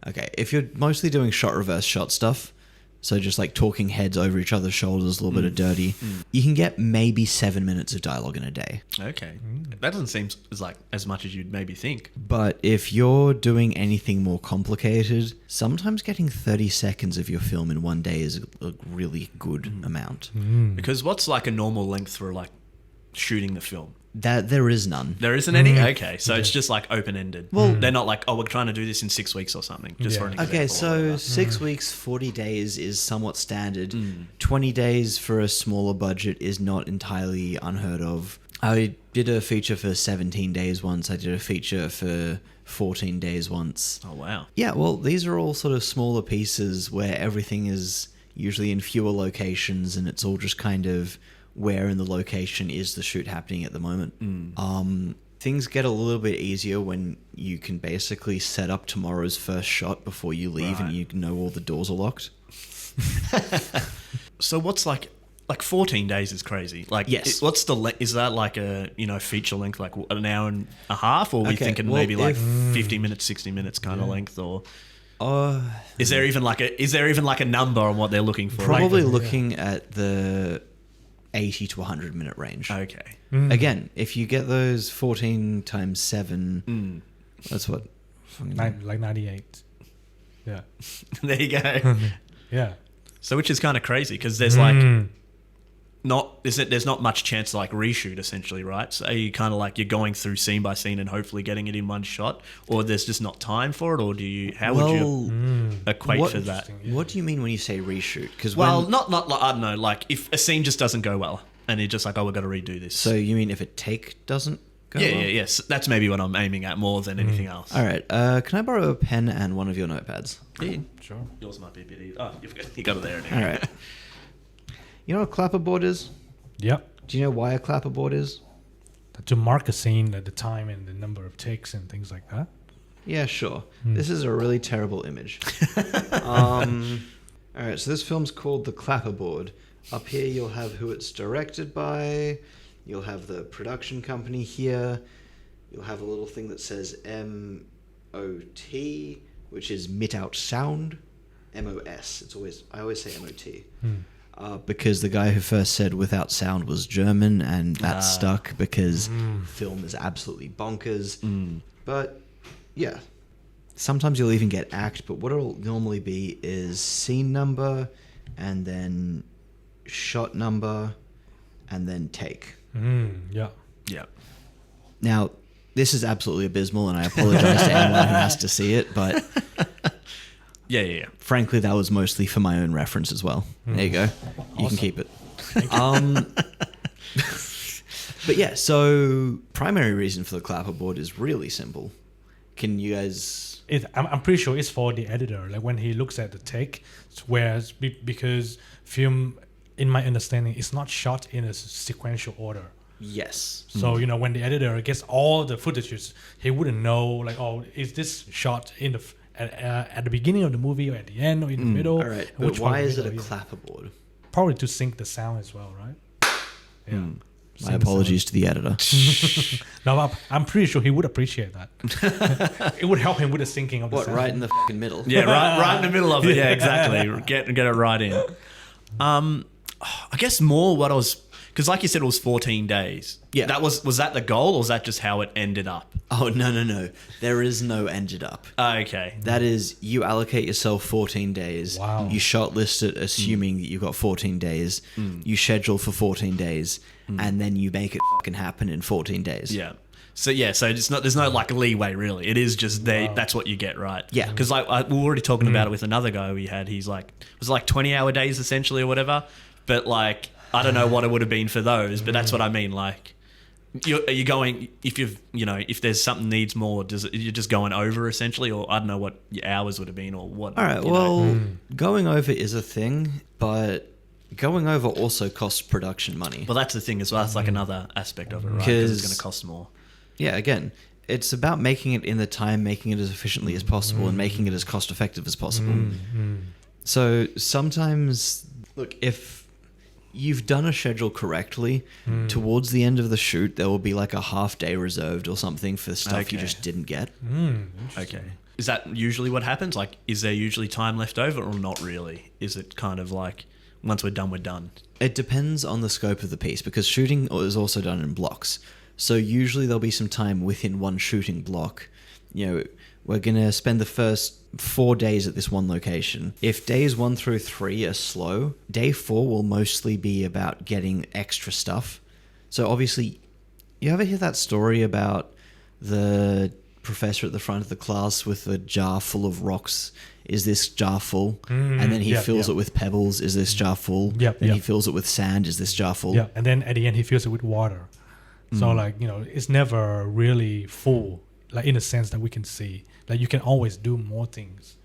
Okay, if you're mostly doing shot reverse shot stuff, so just like talking heads over each other's shoulders, a little bit of dirty, you can get maybe 7 minutes of dialogue in a day. Okay. That doesn't seem as much as you'd maybe think. But if you're doing anything more complicated, sometimes getting 30 seconds of your film in one day is a really good amount. Because what's like a normal length for like shooting the film? That there is none. There isn't any? Okay, so it's just like open-ended. Well, they're not like, oh, we're trying to do this in 6 weeks or something, just for an example. Okay, so 6 weeks, 40 days is somewhat standard. 20 days for a smaller budget is not entirely unheard of. I did a feature for 17 days once. I did a feature for 14 days once. Oh, wow. Yeah, well, these are all sort of smaller pieces where everything is usually in fewer locations and it's all just kind of where in the location is the shoot happening at the moment. Things get a little bit easier when you can basically set up tomorrow's first shot before you leave and you know all the doors are locked. So what's like 14 days is crazy. Like, yes. What's the is that like a feature length, like an hour and a half, or are we thinking maybe like 50 minutes, 60 minutes kind of length, or is there even like a number on what they're looking for? Probably looking at the 80 to 100 minute range. Okay. Again, if you get those 14 times 7, that's what? Like 98. Yeah. There you go. Yeah. So which is kind of crazy because there's there's not much chance to like reshoot essentially, right? So are you kind of like you're going through scene by scene and hopefully getting it in one shot, or there's just not time for it, or do you? How would you equate for that? What do you mean when you say reshoot? Because not like I don't know, like if a scene just doesn't go well and you're just like, oh, we've got to redo this. So you mean if a take doesn't go well? Yes, that's maybe what I'm aiming at more than anything else. All right, can I borrow a pen and one of your notepads? Yeah, Sure. yours might be a bit easy. Oh, you got it there. All right. You know what a clapperboard is? Yep. Do you know why a clapperboard is? To mark a scene at the time and the number of takes and things like that. Yeah, sure. This is a really terrible image. All right, so this film's called The Clapperboard. Up here you'll have who it's directed by. You'll have the production company here. You'll have a little thing that says M-O-T, which is Mit Out Sound. M-O-S. I always say M-O-T. Because the guy who first said without sound was German, and that stuck because film is absolutely bonkers. But yeah, sometimes you'll even get act, but what it'll normally be is scene number and then shot number and then take. Yeah. Now, this is absolutely abysmal, and I apologize to anyone who has to see it, but Yeah. frankly, that was mostly for my own reference as well. There you go. You can keep it. But yeah, so primary reason for the clapperboard is really simple. Can you guys... I'm pretty sure it's for the editor. Like when he looks at the take, whereas because film, in my understanding, is not shot in a sequential order. Yes. So, when the editor gets all the footages, he wouldn't know, like, oh, is this shot in the... At the beginning of the movie or at the end or in the middle. All right, but why is it a clapperboard? Probably to sync the sound as well, right? Yeah. My apologies to the editor. No, I'm pretty sure he would appreciate that. It would help him with the syncing of the sound. Right in the fucking middle? Yeah, right in the middle of it. Yeah, exactly. Get it right in. I guess more what I was... Because like you said, it was 14 days. Yeah. Was that the goal, or was that just how it ended up? Oh, no. There is no ended up. Okay. That is, you allocate yourself 14 days. Wow. You shortlist it assuming that you've got 14 days. You schedule for 14 days. And then you make it fucking happen in 14 days. Yeah. So it's not. There's no like leeway really. It is just that's what you get, right? Yeah. Because we were already talking about it with another guy we had. He's like, it was like 20-hour days essentially or whatever. But like, I don't know what it would have been for those. But that's what I mean. Like, are you going if there's something needs more, you're just going over essentially, or I don't know what your hours would have been or what. All right. Well, going over is a thing, but going over also costs production money. Well, that's the thing as well. That's like another aspect of it, right? Because it's going to cost more. Yeah, again, it's about making it in the time, making it as efficiently as possible, and making it as cost effective as possible. So sometimes, look, if you've done a schedule correctly, towards the end of the shoot, there will be like a half day reserved or something for stuff you just didn't get. Okay. is that usually what happens? Like, is there usually time left over or not really? Is it kind of like, once we're done, we're done? It depends on the scope of the piece, because shooting is also done in blocks. So usually there'll be some time within one shooting block. You know, we're going to spend the first 4 days at this one location. If days 1 through 3 are slow, day 4 will mostly be about getting extra stuff. So obviously, you ever hear that story about the professor at the front of the class with a jar full of rocks? Is this jar full? And then he fills it with pebbles. Is this jar full? Then he fills it with sand. Is this jar full? Yeah, and then at the end he fills it with water. So like, you know, it's never really full, like in a sense that we can see. Like you can always do more things.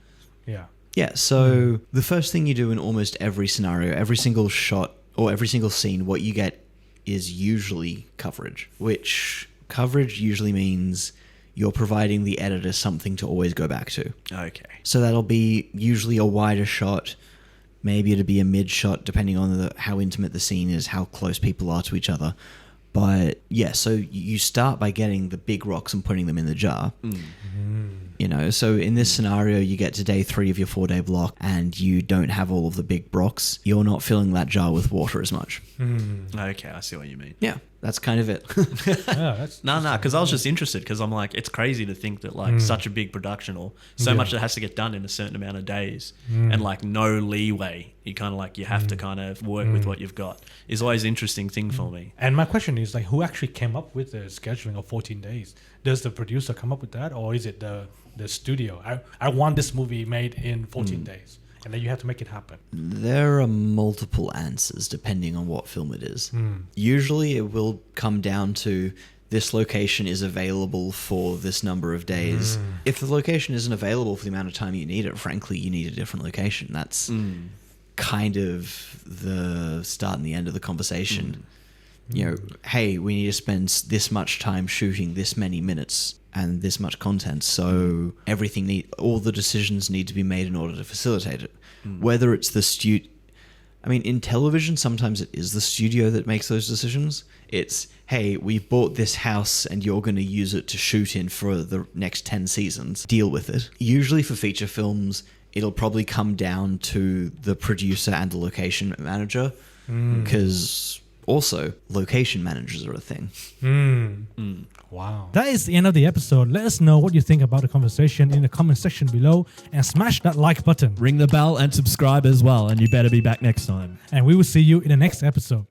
Yeah. Yeah, so the first thing you do in almost every scenario, every single shot or every single scene, what you get is usually coverage, which coverage usually means you're providing the editor something to always go back to. Okay. So that'll be usually a wider shot, maybe it'll be a mid shot, depending on how intimate the scene is, how close people are to each other. But yeah, so you start by getting the big rocks and putting them in the jar. You know, so in this scenario, you get to day 3 of your 4-day block and you don't have all of the big rocks. You're not filling that jar with water as much. Okay, I see what you mean. Yeah, that's kind of it. No, because I was just interested because I'm like, it's crazy to think that like such a big production or so much that has to get done in a certain amount of days and like no leeway. You kind of like, you have to kind of work with what you've got is always an interesting thing for me. And my question is like, who actually came up with the scheduling of 14 days? Does the producer come up with that, or is it the studio? I want this movie made in 14 days, and then you have to make it happen. There are multiple answers depending on what film it is. Usually it will come down to this location is available for this number of days. If the location isn't available for the amount of time you need it, frankly, you need a different location. That's kind of the start and the end of the conversation. You know, hey, we need to spend this much time shooting this many minutes and this much content, so all the decisions need to be made in order to facilitate it. Whether it's the I mean, in television, sometimes it is the studio that makes those decisions. It's, hey, we bought this house and you're going to use it to shoot in for the next 10 seasons. Deal with it. Usually for feature films, it'll probably come down to the producer and the location manager, because also location managers are a thing. Wow. That is the end of the episode. Let us know what you think about the conversation in the comment section below and smash that like button. Ring the bell and subscribe as well, and you better be back next time. And we will see you in the next episode.